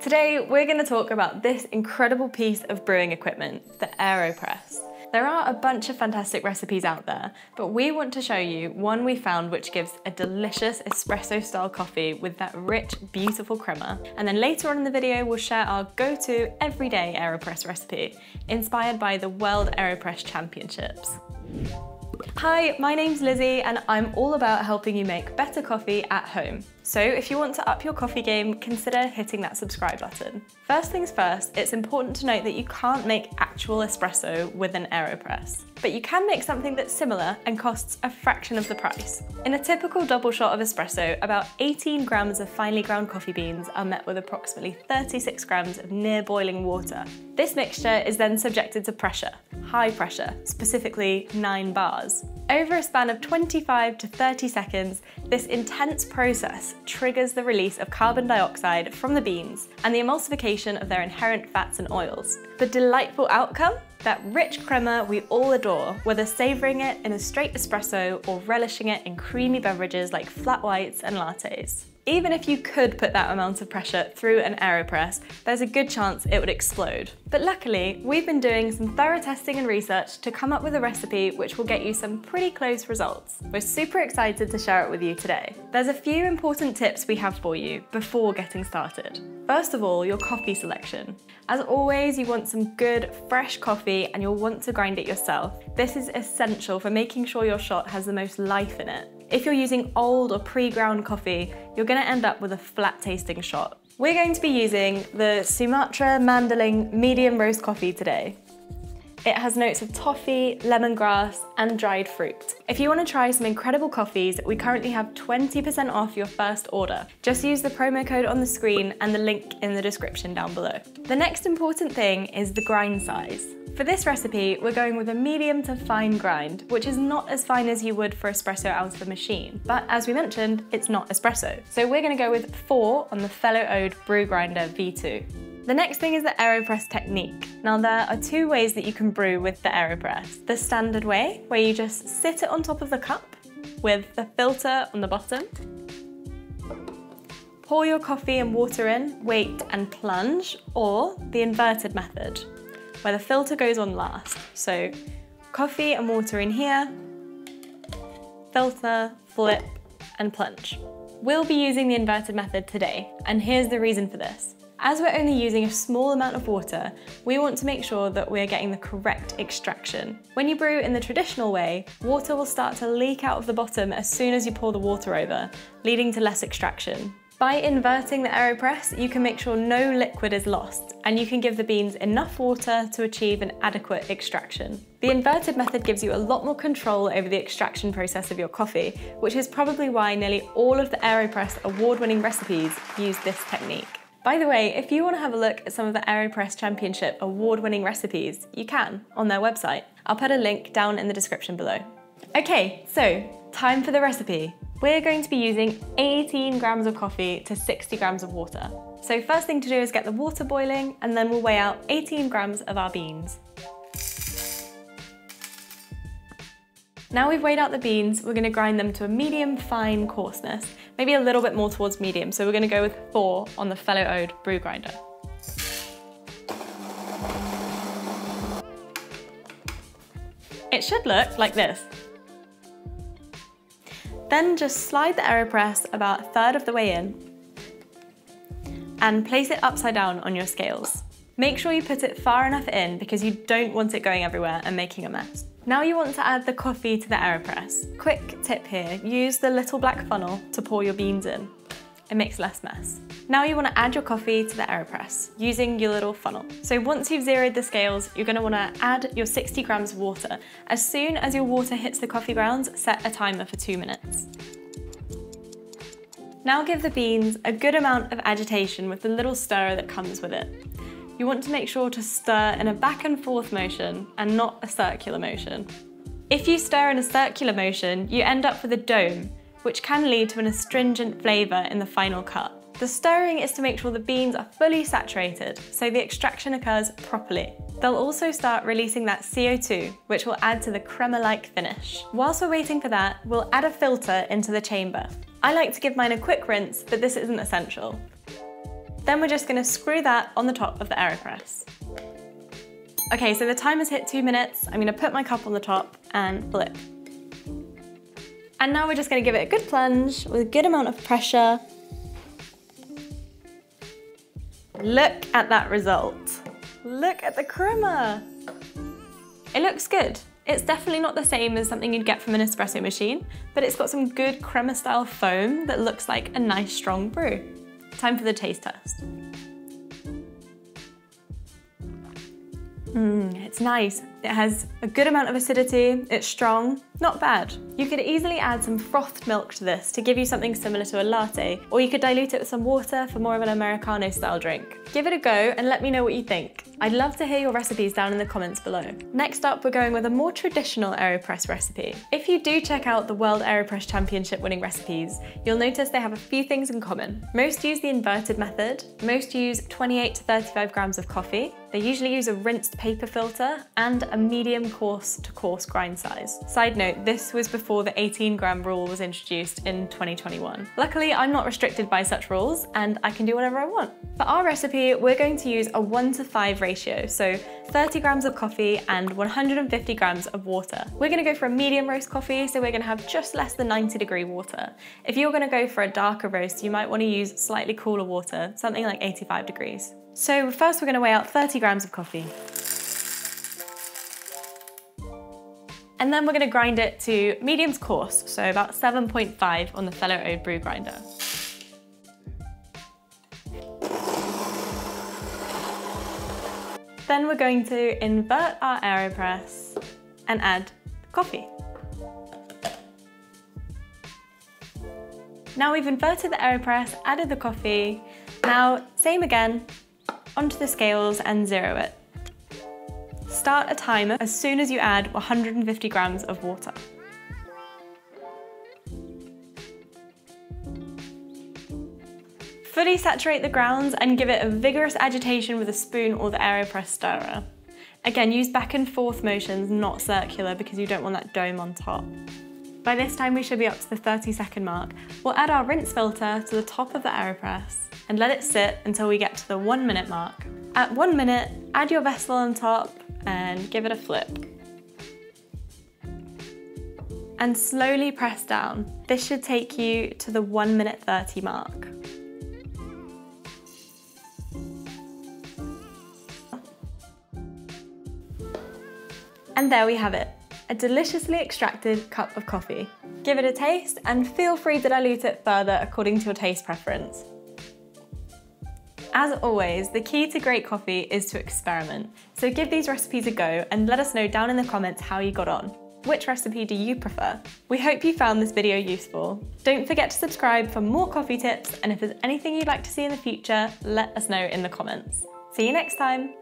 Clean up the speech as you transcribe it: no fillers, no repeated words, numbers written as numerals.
Today, we're going to talk about this incredible piece of brewing equipment, the AeroPress. There are a bunch of fantastic recipes out there, but we want to show you one we found which gives a delicious espresso-style coffee with that rich, beautiful crema. And then later on in the video, we'll share our go-to everyday AeroPress recipe, inspired by the World AeroPress Championships. Hi, my name's Lizzie and I'm all about helping you make better coffee at home. So if you want to up your coffee game, consider hitting that subscribe button. First things first, it's important to note that you can't make actual espresso with an AeroPress, but you can make something that's similar and costs a fraction of the price. In a typical double shot of espresso, about 18 grams of finely ground coffee beans are met with approximately 36 grams of near boiling water. This mixture is then subjected to pressure, high pressure, specifically 9 bars. Over a span of 25 to 30 seconds, this intense process triggers the release of carbon dioxide from the beans and the emulsification of their inherent fats and oils. The delightful outcome? That rich crema we all adore, whether savouring it in a straight espresso or relishing it in creamy beverages like flat whites and lattes. Even if you could put that amount of pressure through an AeroPress, there's a good chance it would explode. But luckily, we've been doing some thorough testing and research to come up with a recipe which will get you some pretty close results. We're super excited to share it with you today. There's a few important tips we have for you before getting started. First of all, your coffee selection. As always, you want some good, fresh coffee and you'll want to grind it yourself. This is essential for making sure your shot has the most life in it. If you're using old or pre-ground coffee, you're going to end up with a flat tasting shot. We're going to be using the Sumatra Mandailing medium roast coffee today. It has notes of toffee, lemongrass, and dried fruit. If you want to try some incredible coffees, we currently have 20% off your first order. Just use the promo code on the screen and the link in the description down below. The next important thing is the grind size. For this recipe, we're going with a medium to fine grind, which is not as fine as you would for espresso out of the machine. But as we mentioned, it's not espresso. So we're going to go with 4 on the fellow Ode Brew Grinder V2. The next thing is the AeroPress technique. Now there are 2 ways that you can brew with the AeroPress. The standard way, where you just sit it on top of the cup with the filter on the bottom. Pour your coffee and water in, wait and plunge, or the inverted method, where the filter goes on last. So coffee and water in here, filter, flip, and plunge. We'll be using the inverted method today, and here's the reason for this. As we're only using a small amount of water, we want to make sure that we're getting the correct extraction. When you brew in the traditional way, water will start to leak out of the bottom as soon as you pour the water over, leading to less extraction. By inverting the AeroPress, you can make sure no liquid is lost, and you can give the beans enough water to achieve an adequate extraction. The inverted method gives you a lot more control over the extraction process of your coffee, which is probably why nearly all of the AeroPress award-winning recipes use this technique. By the way, if you want to have a look at some of the AeroPress Championship award-winning recipes, you can on their website. I'll put a link down in the description below. Okay, so time for the recipe. We're going to be using 18 grams of coffee to 60 grams of water. So first thing to do is get the water boiling, and then we'll weigh out 18 grams of our beans. Now we've weighed out the beans, we're going to grind them to a medium fine coarseness, maybe a little bit more towards medium, so we're going to go with 4 on the fellow Ode Brew Grinder. It should look like this. Then just slide the AeroPress about a third of the way in and place it upside down on your scales. Make sure you put it far enough in because you don't want it going everywhere and making a mess. Now you want to add the coffee to the AeroPress. Quick tip here, use the little black funnel to pour your beans in. It makes less mess. Now you want to add your coffee to the AeroPress using your little funnel. So once you've zeroed the scales, you're going to want to add your 60 grams of water. As soon as your water hits the coffee grounds, set a timer for 2 minutes. Now give the beans a good amount of agitation with the little stirrer that comes with it. You want to make sure to stir in a back and forth motion and not a circular motion. If you stir in a circular motion, you end up with a dome, which can lead to an astringent flavour in the final cup. The stirring is to make sure the beans are fully saturated, so the extraction occurs properly. They'll also start releasing that CO2, which will add to the crema-like finish. Whilst we're waiting for that, we'll add a filter into the chamber. I like to give mine a quick rinse, but this isn't essential. Then we're just gonna screw that on the top of the AeroPress. Okay, so the timer's hit 2 minutes. I'm gonna put my cup on the top and flip. And now we're just gonna give it a good plunge with a good amount of pressure. Look at that result. Look at the crema. It looks good. It's definitely not the same as something you'd get from an espresso machine, but it's got some good crema style foam that looks like a nice strong brew. Time for the taste test. It's nice. It has a good amount of acidity, it's strong, not bad. You could easily add some frothed milk to this to give you something similar to a latte, or you could dilute it with some water for more of an Americano style drink. Give it a go and let me know what you think. I'd love to hear your recipes down in the comments below. Next up, we're going with a more traditional AeroPress recipe. If you do check out the World AeroPress Championship winning recipes, you'll notice they have a few things in common. Most use the inverted method, most use 28 to 35 grams of coffee, they usually use a rinsed paper filter, and a medium coarse to coarse grind size. Side note, this was before the 18-gram rule was introduced in 2021. Luckily, I'm not restricted by such rules, and I can do whatever I want. For our recipe, we're going to use a 1:5 ratio, so 30 grams of coffee and 150 grams of water. We're gonna go for a medium roast coffee, so we're gonna have just less than 90-degree water. If you're gonna go for a darker roast, you might wanna use slightly cooler water, something like 85 degrees. So first we're gonna weigh out 30 grams of coffee. And then we're gonna grind it to medium to coarse, so about 7.5 on the fellow Ode brew grinder. Then we're going to invert our AeroPress and add coffee. Now we've inverted the AeroPress, added the coffee. Now, same again, onto the scales and zero it. Start a timer as soon as you add 150 grams of water. Fully saturate the grounds and give it a vigorous agitation with a spoon or the AeroPress stirrer. Again, use back and forth motions, not circular, because you don't want that dome on top. By this time, we should be up to the 30-second mark. We'll add our rinse filter to the top of the AeroPress and let it sit until we get to the 1 minute mark. At 1 minute, add your vessel on top and give it a flip. And slowly press down. This should take you to the 1 minute 30 mark. And there we have it, a deliciously extracted cup of coffee. Give it a taste and feel free to dilute it further according to your taste preference. As always, the key to great coffee is to experiment. So give these recipes a go and let us know down in the comments how you got on. Which recipe do you prefer? We hope you found this video useful. Don't forget to subscribe for more coffee tips, and if there's anything you'd like to see in the future, let us know in the comments. See you next time.